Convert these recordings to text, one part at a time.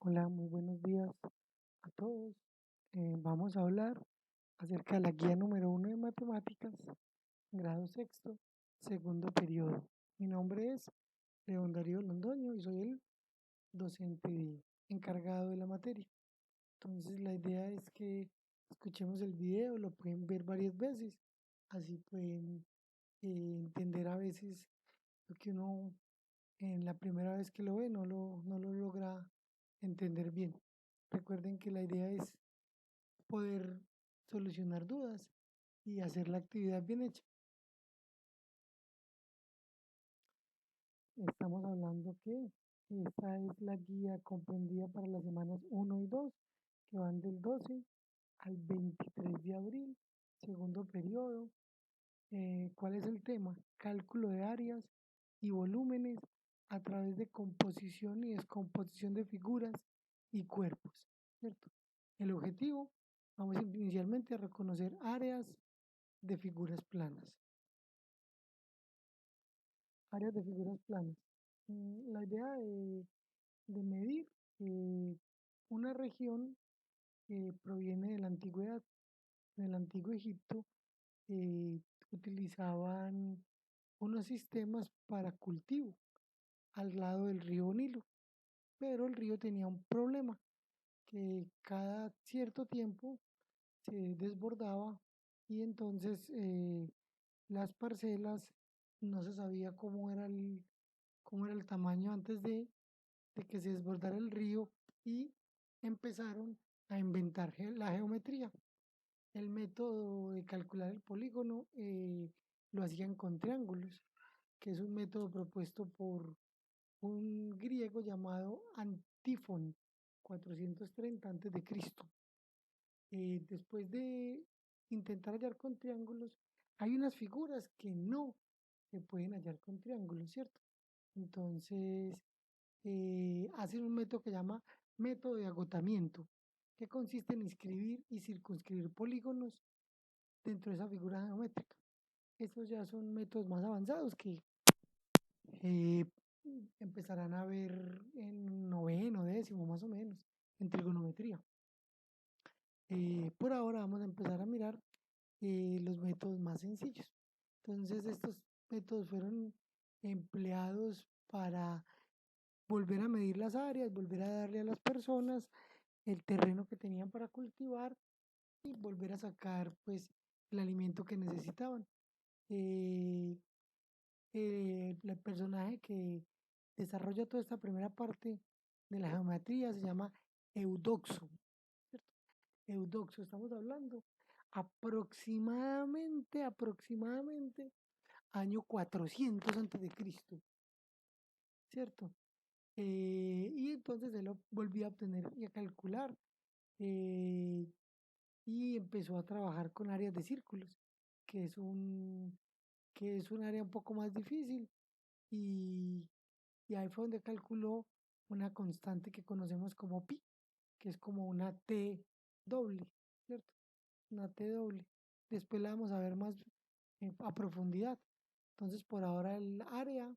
Hola, muy buenos días a todos. Vamos a hablar acerca de la guía número 1 de matemáticas, grado sexto, segundo periodo. Mi nombre es León Darío Londoño y soy el docente encargado de la materia. Entonces, la idea es que escuchemos el video, lo pueden ver varias veces, así pueden entender a veces lo que uno en la primera vez que lo ve no lo logra entender bien. Recuerden que la idea es poder solucionar dudas y hacer la actividad bien hecha. Estamos hablando que esta es la guía comprendida para las semanas 1 y 2, que van del 12 al 23 de abril, segundo periodo. ¿Cuál es el tema? Cálculo de áreas y volúmenes a través de composición y descomposición de figuras y cuerpos, ¿cierto? El objetivo, vamos inicialmente a reconocer áreas de figuras planas. Áreas de figuras planas. La idea de medir una región proviene de la antigüedad. En el antiguo Egipto eh, utilizaban unos sistemas para cultivo al lado del río Nilo, pero el río tenía un problema, que cada cierto tiempo se desbordaba y entonces las parcelas no se sabía cómo era el tamaño antes de que se desbordara el río y empezaron a inventar la geometría. El método de calcular el polígono lo hacían con triángulos, que es un método propuesto por un griego llamado Antífon, 430 a.C. Después de intentar hallar con triángulos, hay unas figuras que no se pueden hallar con triángulos, ¿cierto? Entonces, hacen un método que se llama método de agotamiento, que consiste en inscribir y circunscribir polígonos dentro de esa figura geométrica. Estos ya son métodos más avanzados que eh, empezarán a ver en noveno, décimo, más o menos, en trigonometría. Por ahora vamos a empezar a mirar los métodos más sencillos. Entonces, estos métodos fueron empleados para volver a medir las áreas, volver a darle a las personas el terreno que tenían para cultivar y volver a sacar pues el alimento que necesitaban. Eh, el personaje que desarrolla toda esta primera parte de la geometría se llama Eudoxo, ¿cierto? Eudoxo, estamos hablando aproximadamente año 400 antes de Cristo, ¿cierto? Y entonces él lo volvió a obtener y a calcular eh, y empezó a trabajar con áreas de círculos, que es un área un poco más difícil y, y ahí fue donde calculó una constante que conocemos como pi, que es como una t doble, ¿cierto? Una t doble. Después la vamos a ver más a profundidad. Entonces por ahora el área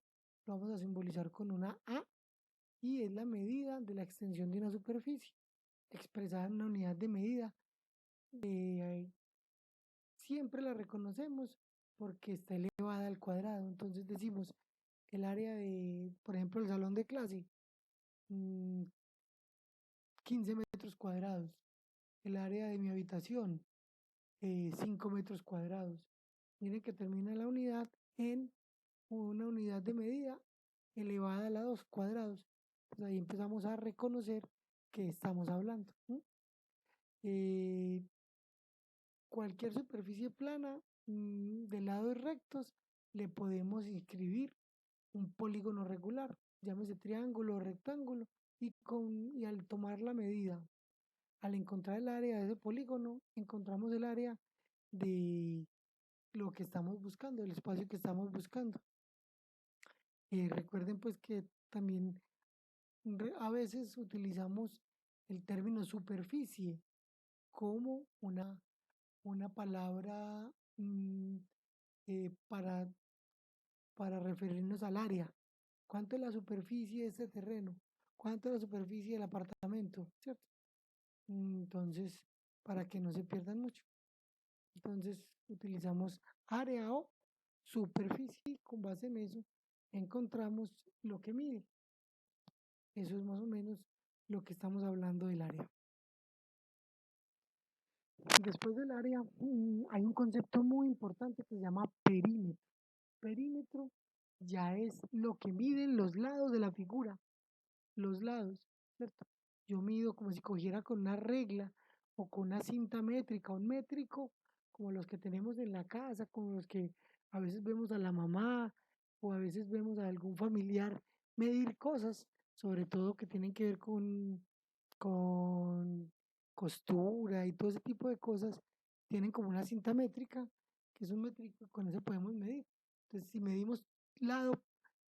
lo vamos a simbolizar con una a y es la medida de la extensión de una superficie, expresada en una unidad de medida. Siempre la reconocemos porque está elevada al cuadrado. Entonces decimos el área de, por ejemplo, el salón de clase, mm, 15 metros cuadrados. El área de mi habitación, 5 metros cuadrados. Miren que termina la unidad en una unidad de medida elevada a la 2 cuadrados. Pues ahí empezamos a reconocer que estamos hablando. Eh, Cualquier superficie plana de lados rectos le podemos inscribir un polígono regular, llámese triángulo o rectángulo, y al tomar la medida, al encontrar el área de ese polígono, encontramos el área de lo que estamos buscando, el espacio que estamos buscando. Recuerden pues que también a veces utilizamos el término superficie como una palabra para referirnos al área. ¿Cuánto es la superficie de este terreno? ¿Cuánto es la superficie del apartamento? ¿Cierto? Entonces, para que no se pierdan mucho. Entonces, utilizamos área o superficie y con base en eso encontramos lo que mide. Eso es más o menos lo que estamos hablando del área. Después del área hay un concepto muy importante que se llama perímetro. Perímetro ya es lo que miden los lados de la figura, los lados, ¿cierto? Yo mido como si cogiera con una regla o con una cinta métrica, un métrico, como los que tenemos en la casa, como los que a veces vemos a la mamá o a veces vemos a algún familiar medir cosas, sobre todo que tienen que ver con costura y todo ese tipo de cosas, tienen como una cinta métrica, que es un métrico, con eso podemos medir. Entonces, si medimos lado,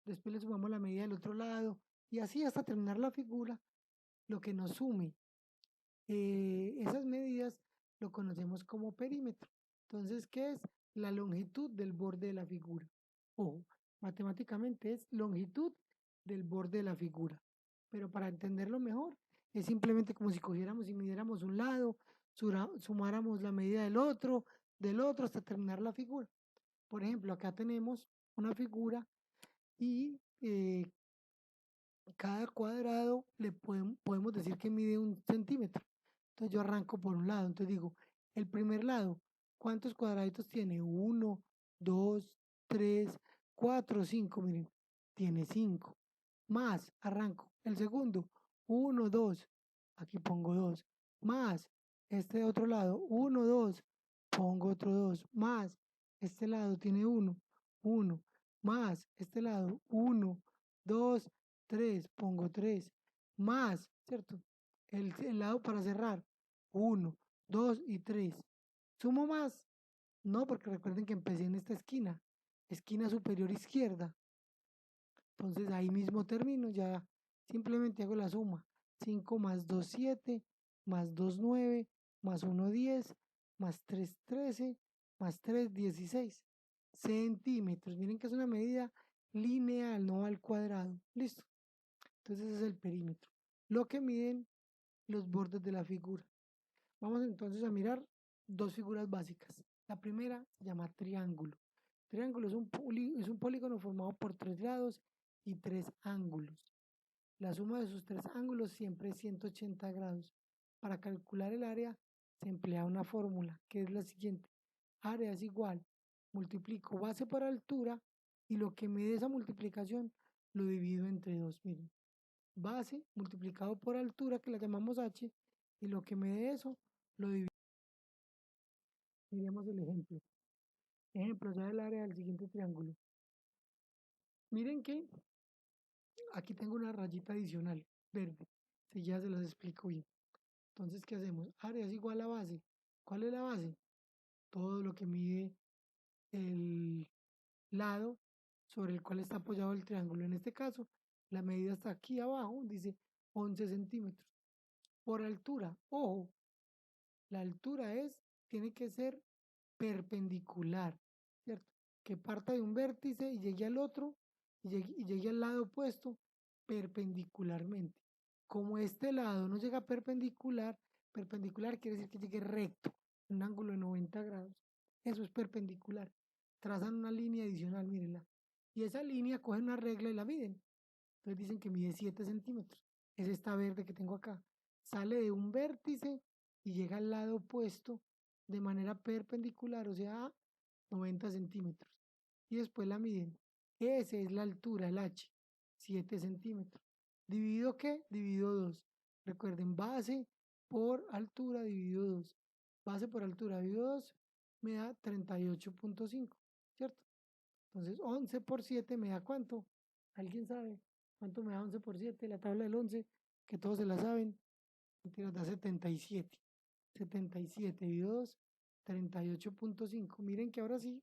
después le sumamos la medida del otro lado, y así hasta terminar la figura, lo que nos sume esas medidas lo conocemos como perímetro. Entonces, ¿qué es? La longitud del borde de la figura. Ojo, matemáticamente es longitud del borde de la figura. Pero para entenderlo mejor, es simplemente como si cogiéramos y midiéramos un lado, sumáramos la medida del otro hasta terminar la figura. Por ejemplo, acá tenemos una figura y cada cuadrado podemos decir que mide 1 centímetro. Entonces yo arranco por un lado, entonces digo, el primer lado, ¿cuántos cuadraditos tiene? 1, 2, 3, 4, 5, miren, tiene 5. Más, arranco. El segundo, 1, 2, aquí pongo 2. Más, este otro lado, 1, 2, pongo otro 2. Más, este lado tiene 1, 1. Más, este lado, 1, 2, 3, pongo 3. Más, ¿cierto? El lado para cerrar, 1, 2 y 3. ¿Sumo más? No, porque recuerden que empecé en esta esquina, esquina superior izquierda. Entonces ahí mismo termino, ya simplemente hago la suma. 5 más 2, 7, más 2, 9, más 1, 10, más 3, 13, más 3, 16 centímetros. Miren que es una medida lineal, no al cuadrado. Listo. Entonces ese es el perímetro. Lo que miden los bordes de la figura. Vamos entonces a mirar dos figuras básicas. La primera se llama triángulo. Triángulo es un polígono formado por 3 lados y 3 ángulos. La suma de sus 3 ángulos siempre es 180 grados. Para calcular el área se emplea una fórmula que es la siguiente. Área es igual, multiplico base por altura y lo que me dé esa multiplicación lo divido entre 2. Miren, base multiplicado por altura, que la llamamos h, y lo que me dé eso lo divido. Miremos el ejemplo. Ejemplo, ya del área del siguiente triángulo. Miren que aquí tengo una rayita adicional, verde. Si ya se las explico bien. Entonces, ¿qué hacemos? Área es igual a base. ¿Cuál es la base? Todo lo que mide el lado sobre el cual está apoyado el triángulo. En este caso, la medida está aquí abajo, dice 11 centímetros. Por altura, ojo, la altura tiene que ser perpendicular, ¿cierto? Que parta de un vértice y llegue al otro y llegue al lado opuesto perpendicularmente. Como este lado no llega perpendicular, perpendicular quiere decir que llegue recto, un ángulo de 90 grados. Eso es perpendicular. Trazan una línea adicional, mírenla. Y esa línea cogen una regla y la miden. Entonces dicen que mide 7 centímetros. Es esta verde que tengo acá. Sale de un vértice y llega al lado opuesto de manera perpendicular, o sea, a 90 centímetros. Y después la miden. Esa es la altura, el h, 7 centímetros. ¿Dividido qué? Dividido 2. Recuerden, base por altura dividido 2. Base por altura dividido 2 me da 38.5, ¿cierto? Entonces 11 por 7 me da ¿cuánto? ¿Alguien sabe cuánto me da 11 por 7? La tabla del 11, que todos se la saben. Mentira, da 77. 77 dividido 2, 38.5. Miren que ahora sí,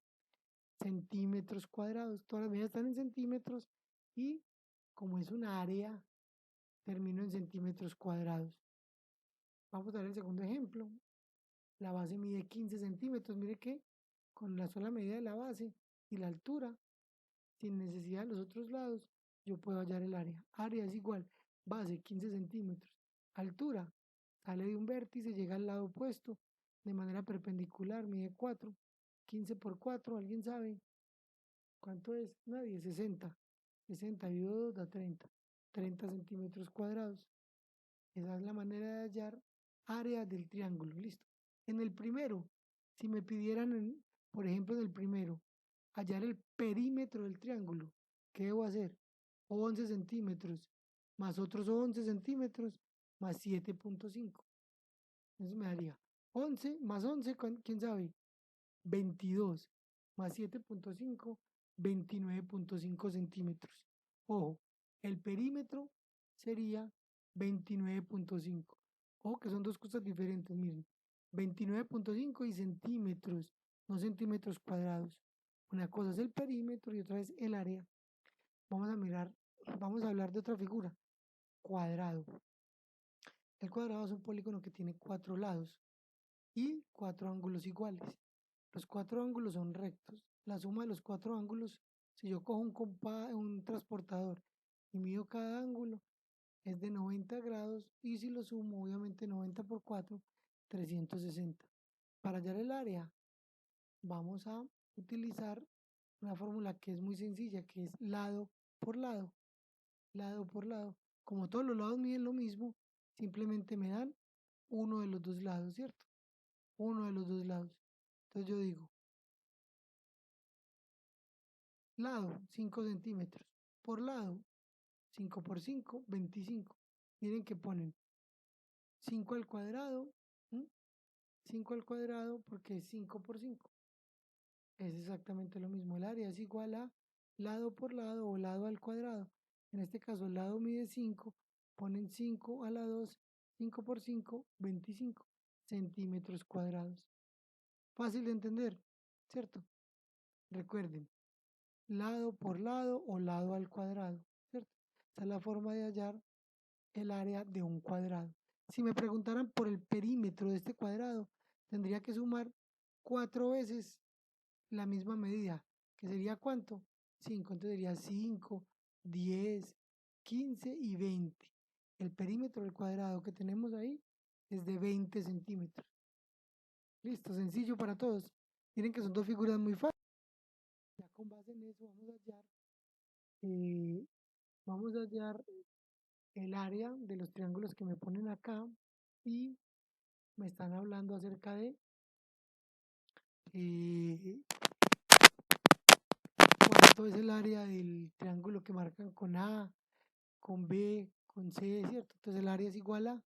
centímetros cuadrados. Todas las medidas están en centímetros y como es un área, termino en centímetros cuadrados. Vamos a ver el segundo ejemplo. La base mide 15 centímetros. Mire que con la sola medida de la base y la altura, sin necesidad de los otros lados, yo puedo hallar el área. Área es igual Base, 15 centímetros. Altura, sale de un vértice, llega al lado opuesto, de manera perpendicular, mide 4. 15 por 4, ¿alguien sabe cuánto es? Nadie, 60. 60 dividido 2 da 30. 30 centímetros cuadrados. Esa es la manera de hallar área del triángulo. Listo. En el primero, si me pidieran, por ejemplo, en el primero, hallar el perímetro del triángulo, ¿qué debo hacer? 11 centímetros más otros 11 centímetros más 7.5. Eso me daría 11 más 11, ¿quién sabe? 22 más 7.5, 29.5 centímetros. Ojo, el perímetro sería 29.5. Ojo, que son dos cosas diferentes, miren. 29.5 y centímetros, no centímetros cuadrados. Una cosa es el perímetro y otra es el área. Vamos a mirar, vamos a hablar de otra figura. Cuadrado. El cuadrado es un polígono que tiene 4 lados y 4 ángulos iguales. Los 4 ángulos son rectos. La suma de los 4 ángulos, si yo cojo un transportador y mido cada ángulo, es de 90 grados y si lo sumo, obviamente 90 por 4, 360. Para hallar el área, vamos a utilizar una fórmula que es muy sencilla, que es lado por lado. Lado por lado. Como todos los lados miden lo mismo, simplemente me dan uno de los dos lados, ¿cierto? Uno de los dos lados. Entonces yo digo, lado, 5 centímetros. Por lado, 5 por 5, 25. Miren que ponen 5 al cuadrado, ¿m? 5 al cuadrado porque es 5 por 5. Es exactamente lo mismo. El área es igual a lado por lado o lado al cuadrado. En este caso, el lado mide 5, ponen 5 a la 2, 5 por 5, 25 centímetros cuadrados. Fácil de entender, ¿cierto? Recuerden, lado por lado o lado al cuadrado, ¿cierto? Esa es la forma de hallar el área de un cuadrado. Si me preguntaran por el perímetro de este cuadrado, tendría que sumar 4 veces la misma medida, que sería ¿cuánto? 5, entonces sería 5, 10, 15 y 20. El perímetro del cuadrado que tenemos ahí es de 20 centímetros. Listo, sencillo para todos. Miren que son dos figuras muy fáciles. Ya con base en eso eh, vamos a hallar el área de los triángulos que me ponen acá y me están hablando acerca de eh, cuánto es el área del triángulo que marcan con A, con B, con C, ¿cierto? Entonces el área es igual a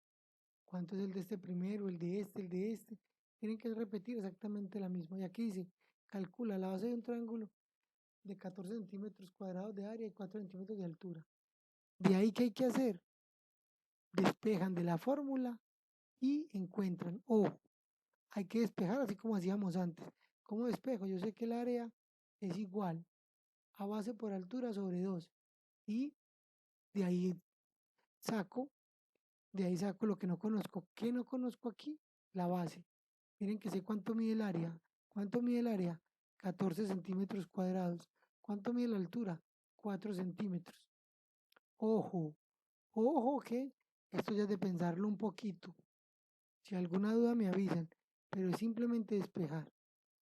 cuánto es el de este primero, el de este, el de este. Tienen que repetir exactamente la misma. Y aquí dice, calcula la base de un triángulo de 14 centímetros cuadrados de área y 4 centímetros de altura. De ahí, ¿qué hay que hacer? Despejan de la fórmula y encuentran, hay que despejar así como hacíamos antes. ¿Cómo despejo? Yo sé que el área es igual a base por altura sobre 2 y de ahí saco, de ahí saco lo que no conozco. ¿Qué no conozco aquí? La base. Miren que sé cuánto mide el área. ¿Cuánto mide el área? 14 centímetros cuadrados. ¿Cuánto mide la altura? 4 centímetros. Ojo, ojo que esto ya es de pensarlo un poquito. Si alguna duda me avisan, pero es simplemente despejar.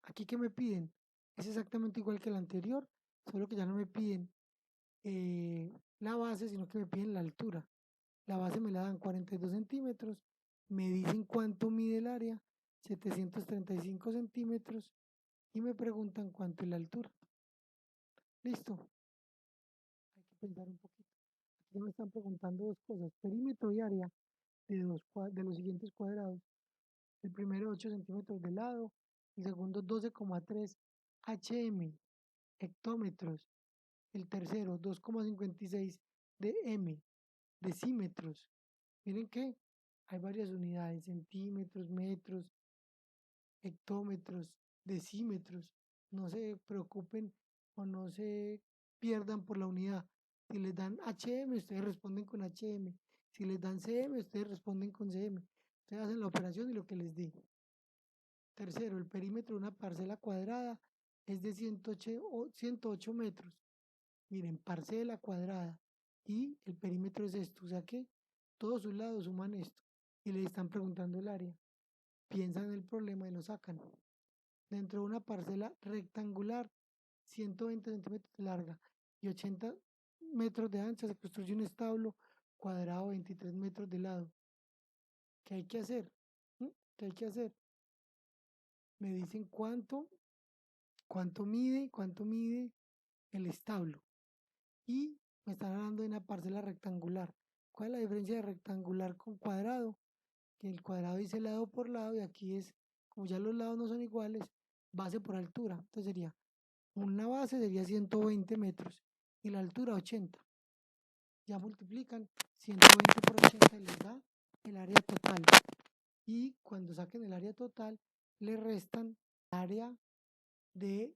Aquí que me piden es exactamente igual que el anterior, solo que ya no me piden la base, sino que me piden la altura. La base me la dan 42 centímetros, me dicen cuánto mide el área, 735 centímetros, y me preguntan cuánto es la altura. Listo, hay que pensar un poquito. Aquí me están preguntando dos cosas, perímetro y área de los siguientes cuadrados. El primero 8 centímetros de lado, el segundo 12,3 HM, hectómetros, el tercero 2,56 de M, decímetros. Miren que hay varias unidades, centímetros, metros, hectómetros, decímetros. No se preocupen o no se pierdan por la unidad. Si les dan HM, ustedes responden con HM. Si les dan CM, ustedes responden con CM. Ustedes hacen la operación y lo que les dé. Tercero, el perímetro de una parcela cuadrada es de 108 metros. Miren, parcela cuadrada y el perímetro es esto, o sea que todos sus lados suman esto y le están preguntando el área. Piensan en el problema y lo sacan. Dentro de una parcela rectangular, 120 centímetros de larga y 80 metros de ancha, se construye un establo cuadrado 23 metros de lado. ¿Qué hay que hacer? ¿Mm? ¿Qué hay que hacer? Me dicen cuánto mide el establo. Y me están hablando de una parcela rectangular. ¿Cuál es la diferencia de rectangular con cuadrado? Que el cuadrado dice lado por lado y aquí es, como ya los lados no son iguales, base por altura. Entonces sería, una base sería 120 metros y la altura 80. Ya multiplican 120 por 80 y les da el área total. Y cuando saquen el área total, le restan el área de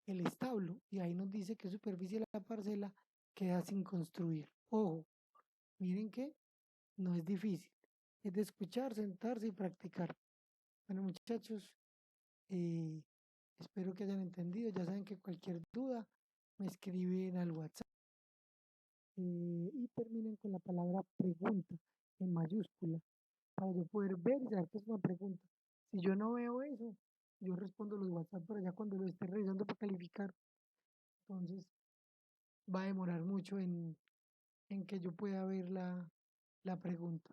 el establo y ahí nos dice que superficie de la parcela queda sin construir. Ojo, miren que no es difícil, es de escuchar, sentarse y practicar. Bueno, muchachos, eh, espero que hayan entendido. Ya saben que cualquier duda me escriben al WhatsApp y terminen con la palabra pregunta en mayúscula para yo poder ver y saber que es una pregunta. Si yo no veo eso, yo respondo los WhatsApp por allá cuando lo esté revisando para calificar. Entonces va a demorar mucho en que yo pueda ver la pregunta.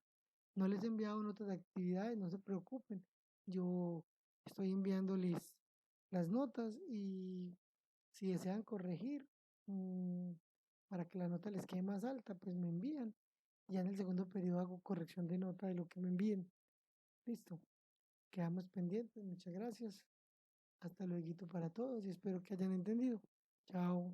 No les he enviado notas de actividades, no se preocupen. Yo estoy enviándoles las notas y si desean corregir para que la nota les quede más alta, pues me envían. Ya en el segundo periodo hago corrección de nota de lo que me envíen. Listo. Quedamos pendientes. Muchas gracias. Hasta luego para todos y espero que hayan entendido. Chao.